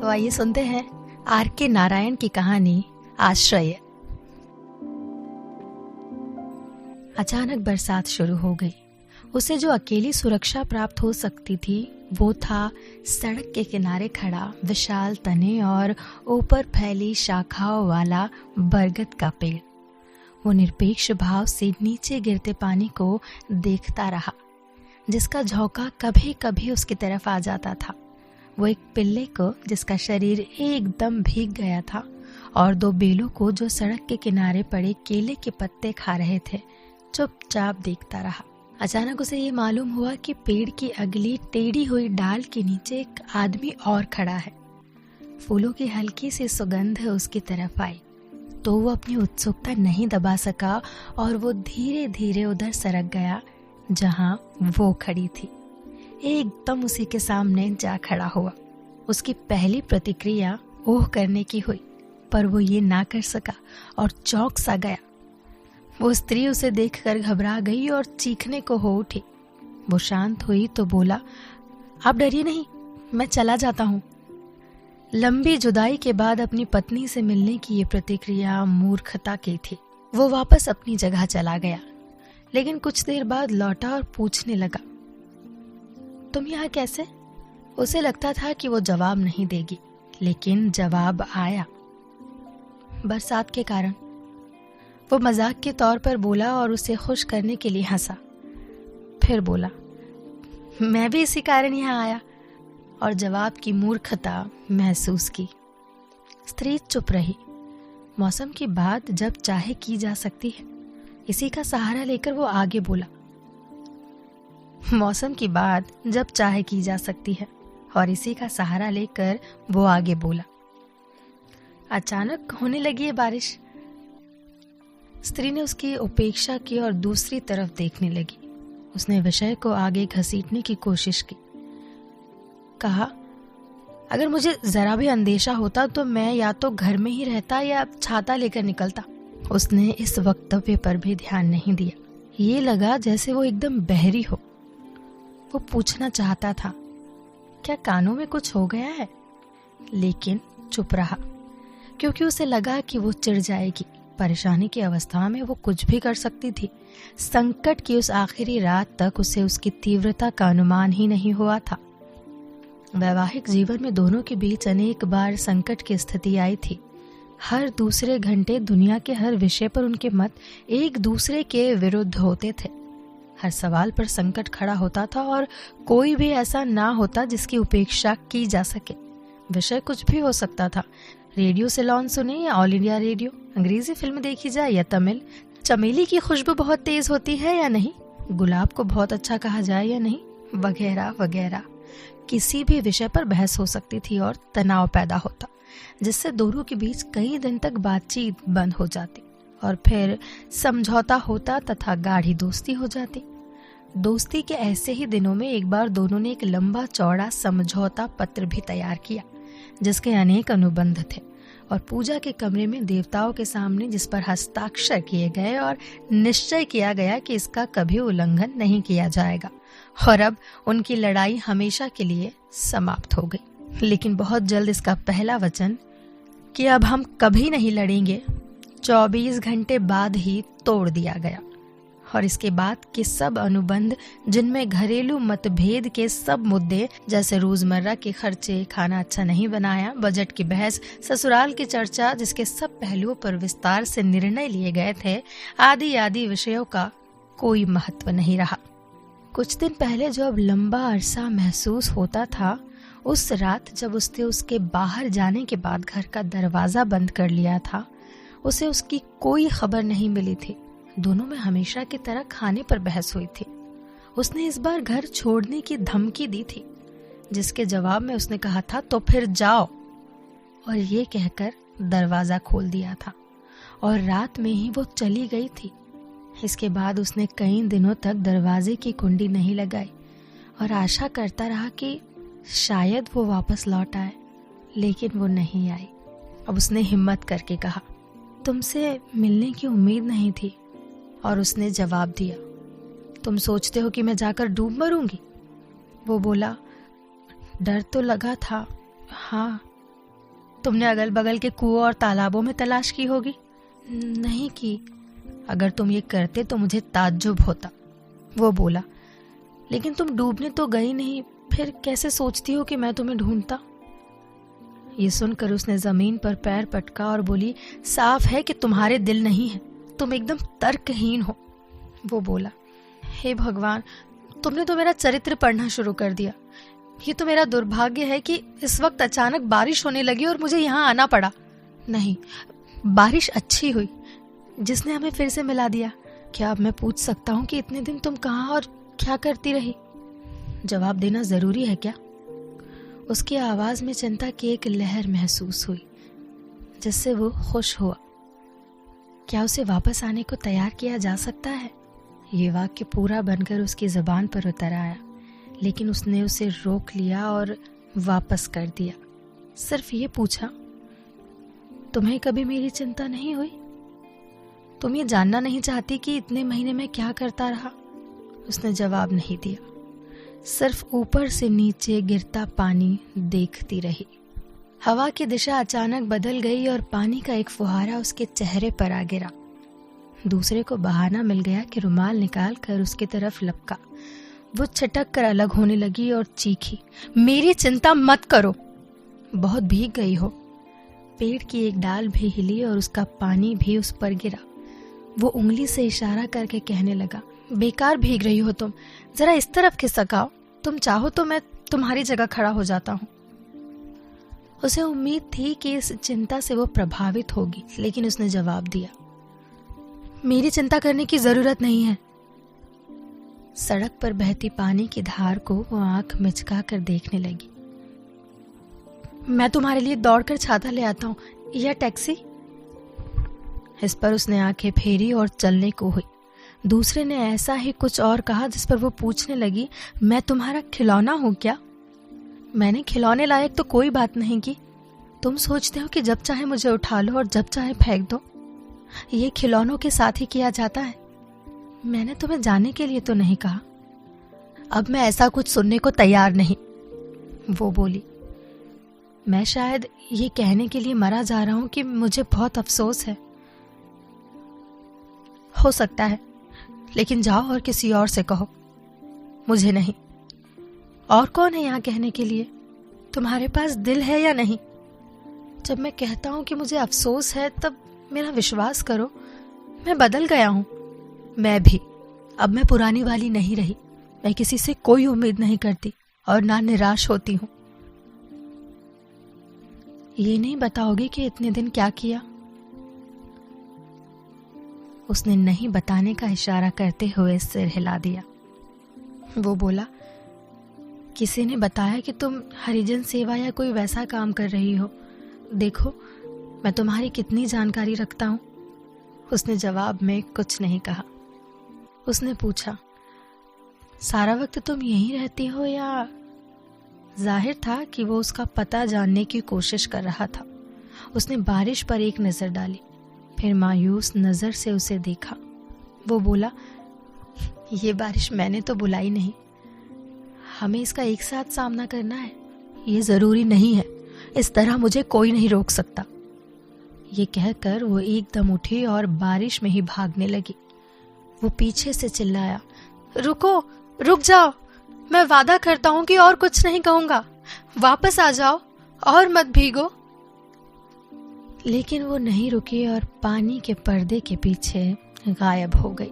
तो आइए सुनते हैं R.K. नारायण की कहानी आश्रय। अचानक बरसात शुरू हो गई। उसे जो अकेली सुरक्षा प्राप्त हो सकती थी वो था सड़क के किनारे खड़ा विशाल तने और ऊपर फैली शाखाओं वाला बरगद का पेड़। वो निरपेक्ष भाव से नीचे गिरते पानी को देखता रहा, जिसका झोंका कभी कभी उसकी तरफ आ जाता था। वो एक पिल्ले को जिसका शरीर एकदम भीग गया था और दो बेलों को जो सड़क के किनारे पड़े केले के पत्ते खा रहे थे चुपचाप देखता रहा। अचानक उसे ये मालूम हुआ कि पेड़ की अगली टेढ़ी हुई डाल के नीचे एक आदमी और खड़ा है। फूलों की हल्की सी सुगंध उसकी तरफ आई तो वो अपनी उत्सुकता नहीं दबा सका और वो धीरे धीरे उधर सरक गया जहां वो खड़ी थी। एकदम उसी के सामने जा खड़ा हुआ। उसकी पहली प्रतिक्रिया ओह करने की हुई, पर वो ये ना कर सका और चौंक सा गया। वो स्त्री उसे देखकर घबरा गई और चीखने को हो उठी। वो शांत हुई तो बोला, आप डरिए नहीं, मैं चला जाता हूँ। लंबी जुदाई के बाद अपनी पत्नी से मिलने की ये प्रतिक्रिया मूर्खता की थी। वो वापस अपनी जगह चला गया, लेकिन कुछ देर बाद लौटा और पूछने लगा, तुम यहाँ कैसे? उसे लगता था कि वो जवाब नहीं देगी, लेकिन जवाब आया, बरसात के कारण। वो मजाक के तौर पर बोला और उसे खुश करने के लिए हंसा। फिर बोला, मैं भी इसी कारण यहाँ आया, और जवाब की मूर्खता महसूस की। स्त्री चुप रही। मौसम की बात जब चाहे की जा सकती है, इसी का सहारा लेकर वो आगे बोला। मौसम की बात जब चाहे की जा सकती है और इसी का सहारा लेकर वो आगे बोला। अचानक होने लगी है बारिश। स्त्री ने उसकी उपेक्षा की और दूसरी तरफ देखने लगी। उसने विषय को आगे घसीटने की कोशिश की। कहा, अगर मुझे जरा भी अंदेशा होता तो मैं या तो घर में ही रहता या छाता लेकर निकलता। उसने इस वक्तव्य पर भी ध्यान नहीं दिया। ये लगा जैसे वो एकदम बहरी हो। वो पूछना चाहता था, क्या कानों में कुछ हो गया है? लेकिन चुप रहा, क्योंकि उसे लगा कि वो चिढ़ जाएगी। परेशानी की अवस्था में वो कुछ भी कर सकती थी। संकट की उस आखिरी रात तक उसे उसकी तीव्रता का अनुमान ही नहीं हुआ था। वैवाहिक जीवन में दोनों के बीच अनेक बार संकट की स्थिति आई थी। हर दूसरे घंटे दुनिया के हर विषय पर उनके मत एक दूसरे के विरुद्ध होते थे। हर सवाल पर संकट खड़ा होता था और कोई भी ऐसा ना होता जिसकी उपेक्षा की जा सके। विषय कुछ भी हो सकता था। रेडियो से लॉन सुने या ऑल इंडिया रेडियो, अंग्रेजी फिल्म देखी जाए या तमिल, चमेली की खुशबू बहुत तेज होती है या नहीं, गुलाब को बहुत अच्छा कहा जाए या नहीं, वगैरह वगैरह। किसी भी विषय पर बहस हो सकती थी और तनाव पैदा होता, जिससे दोनों के बीच कई दिन तक बातचीत बंद हो जाती और फिर समझौता होता तथा गाढ़ी दोस्ती हो जाती। दोस्ती के ऐसे ही दिनों में एक बार दोनों ने एक लंबा चौड़ा समझौता पत्र भी तैयार किया, जिसके अनेक अनुबंध थे, और पूजा के कमरे में देवताओं के सामने जिस पर हस्ताक्षर किए गए और निश्चय किया गया कि इसका कभी उल्लंघन नहीं किया जाएगा। और अब उनकी लड़ाई हमेशा के लिए समाप्त हो गई। लेकिन बहुत जल्द इसका पहला वचन कि अब हम कभी नहीं लड़ेंगे 24 घंटे बाद ही तोड़ दिया गया, और इसके बाद के सब अनुबंध, जिनमें घरेलू मतभेद के सब मुद्दे जैसे रोजमर्रा के खर्चे, खाना अच्छा नहीं बनाया, बजट की बहस, ससुराल की चर्चा जिसके सब पहलुओं पर विस्तार से निर्णय लिए गए थे, आदि आदि विषयों का कोई महत्व नहीं रहा। कुछ दिन पहले जो अब लंबा अरसा महसूस होता था, उस रात जब उसने उसके बाहर जाने के बाद घर का दरवाजा बंद कर लिया था, उसे उसकी कोई खबर नहीं मिली थी। दोनों में हमेशा की तरह खाने पर बहस हुई थी। उसने इस बार घर छोड़ने की धमकी दी थी, जिसके जवाब में उसने कहा था, तो फिर जाओ, और ये कहकर दरवाजा खोल दिया था, और रात में ही वो चली गई थी। इसके बाद उसने कई दिनों तक दरवाजे की कुंडी नहीं लगाई और आशा करता रहा कि शायद वो वापस लौट आए, लेकिन वो नहीं आई। अब उसने हिम्मत करके कहा, तुमसे मिलने की उम्मीद नहीं थी, और उसने जवाब दिया, तुम सोचते हो कि मैं जाकर डूब मरूंगी? वो बोला, डर तो लगा था, हाँ, तुमने अगल बगल के कुओं और तालाबों में तलाश की होगी। नहीं की। अगर तुम ये करते तो मुझे ताज्जुब होता, वो बोला। लेकिन तुम डूबने तो गई नहीं, फिर कैसे सोचती हो कि मैं तुम्हें ढूंढता। ये सुनकर उसने जमीन पर पैर पटका और बोली, साफ है कि तुम्हारे दिल नहीं है, तुम एकदम तर्कहीन हो। वो बोला, हे भगवान, तुमने तो मेरा चरित्र पढ़ना शुरू कर दिया। ये तो मेरा दुर्भाग्य है कि इस वक्त अचानक बारिश होने लगी और मुझे यहाँ आना पड़ा। नहीं, बारिश अच्छी हुई जिसने हमें फिर से मिला दिया। क्या अब मैं पूछ सकता हूँ कि इतने दिन तुम कहाँ और क्या करती रही? जवाब देना जरूरी है क्या? उसकी आवाज में चिंता की एक लहर महसूस हुई जिससे वो खुश हुआ। क्या उसे वापस आने को तैयार किया जा सकता है? ये वाक्य पूरा बनकर उसकी जुबान पर उतर आया, लेकिन उसने उसे रोक लिया और वापस कर दिया। सिर्फ ये पूछा, तुम्हें कभी मेरी चिंता नहीं हुई? तुम ये जानना नहीं चाहती कि इतने महीने में क्या करता रहा? उसने जवाब नहीं दिया, सिर्फ ऊपर से नीचे गिरता पानी देखती रही। हवा की दिशा अचानक बदल गई और पानी का एक फुहारा उसके चेहरे पर आ गिरा। दूसरे को बहाना मिल गया कि रुमाल निकाल कर उसकी तरफ लपका। वो छिटक कर अलग होने लगी और चीखी, मेरी चिंता मत करो, बहुत भीग गई हो। पेड़ की एक डाल भी हिली और उसका पानी भी उस पर गिरा। वो उंगली से इशारा करके कहने लगा, बेकार भीग रही हो तुम, जरा इस तरफ खिसकाओ, तुम चाहो तो मैं तुम्हारी जगह खड़ा हो जाता हूँ। उसे उम्मीद थी कि इस चिंता से वो प्रभावित होगी, लेकिन उसने जवाब दिया, मेरी चिंता करने की जरूरत नहीं है। सड़क पर बहती पानी की धार को वो आंख मिचका कर देखने लगी। मैं तुम्हारे लिए दौड़कर छाता ले आता हूँ, या टैक्सी? इस पर उसने आंखें फेरी और चलने को हुई। दूसरे ने ऐसा ही कुछ और कहा जिस पर वो पूछने लगी, मैं तुम्हारा खिलौना हूँ क्या? मैंने खिलौने लायक तो कोई बात नहीं की। तुम सोचते हो कि जब चाहे मुझे उठा लो और जब चाहे फेंक दो। ये खिलौनों के साथ ही किया जाता है। मैंने तुम्हें जाने के लिए तो नहीं कहा। अब मैं ऐसा कुछ सुनने को तैयार नहीं, वो बोली। मैं शायद ये कहने के लिए मरा जा रहा हूं कि मुझे बहुत अफसोस है। हो सकता है, लेकिन जाओ और किसी और से कहो, मुझे नहीं। और कौन है यहाँ कहने के लिए? तुम्हारे पास दिल है या नहीं? जब मैं कहता हूं कि मुझे अफसोस है, तब मेरा विश्वास करो, मैं बदल गया हूं। मैं भी, अब मैं पुरानी वाली नहीं रही। मैं किसी से कोई उम्मीद नहीं करती और ना निराश होती हूं। ये नहीं बताओगे कि इतने दिन क्या किया? उसने नहीं बताने का इशारा करते हुए सिर हिला दिया। वो बोला, किसी ने बताया कि तुम हरिजन सेवा या कोई वैसा काम कर रही हो। देखो, मैं तुम्हारी कितनी जानकारी रखता हूं। उसने जवाब में कुछ नहीं कहा। उसने पूछा, सारा वक्त तुम यहीं रहती हो या? जाहिर था कि वो उसका पता जानने की कोशिश कर रहा था। उसने बारिश पर एक नजर डाली, फिर मायूस नजर से उसे देखा। वो बोला, ये बारिश मैंने तो बुलाई नहीं। हमें इसका एक साथ सामना करना है। ये जरूरी नहीं है, इस तरह मुझे कोई नहीं रोक सकता। ये कहकर वो एकदम उठी और बारिश में ही भागने लगी। वो पीछे से चिल्लाया, रुको, रुक जाओ, मैं वादा करता हूं कि और कुछ नहीं कहूंगा। वापस आ जाओ और मत भीगो। लेकिन वो नहीं रुकी और पानी के पर्दे के पीछे गायब हो गई।